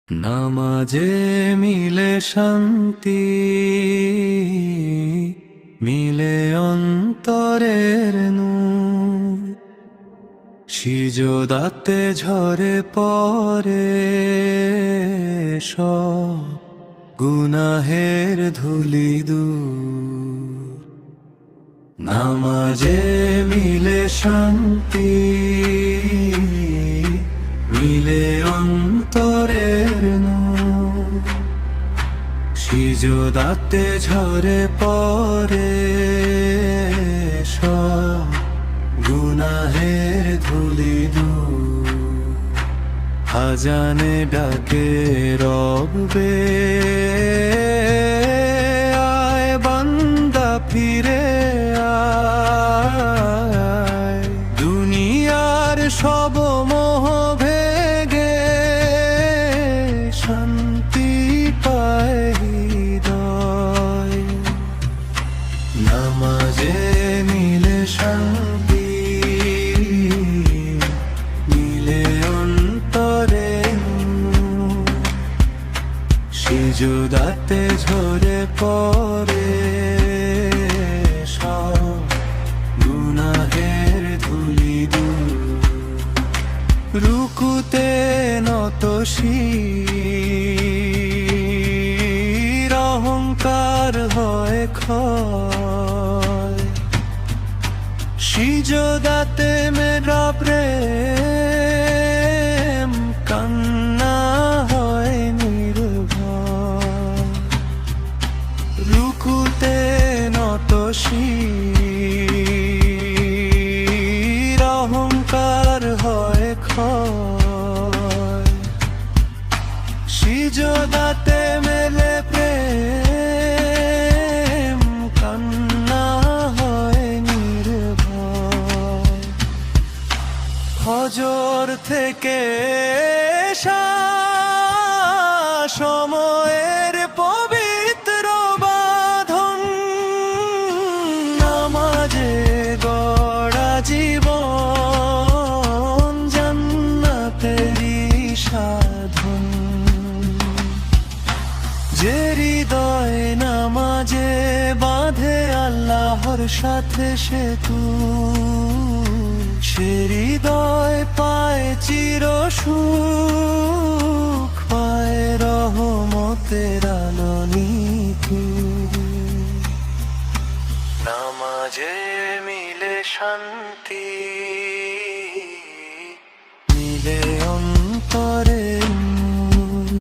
নামাজে মিলে শান্তি, মিলে অন্তরের নূর, সিজদাতে ঝরে পড়ে সব গুনাহের ধুলি দূর। নামাজে মিলে শান্তি, মিলে অন্তরের নূর, সিজদাতে ঝরে পড়ে সব গুনাহের ধুলি দূর। আজানে ডাকে রবে, আয় বান্দা ফিরে আয়, দুনিয়ার সব মোহ ভেগে শান্তি পায় হৃদয়। নামাজে মিলে শান্তি, মিলে অন্তরে নূর, সিজদাতে ঝরে পড়ে সব গুনাহের ধুলি দূর। রুকুতে নত শির, অহংকার হয় ক্ষয়, সিজদাতে মেরা প্রেম, কান্না হয় নির্ভয়। রুকুতে নত শির, অহংকার হয় ক্ষয়, সিজদাতে মেলে প্রেম, কান্না হয় নির্ভয়। ফজর থেকে সময়ের পবিত্র বাঁধন, নামাজে গড়া জীবন, জান্নাতেরই সাধন। যে হৃদয় নামাজে বাঁধে আল্লাহর সাথে সেতু, সে হৃদয় পায় চির সুখ,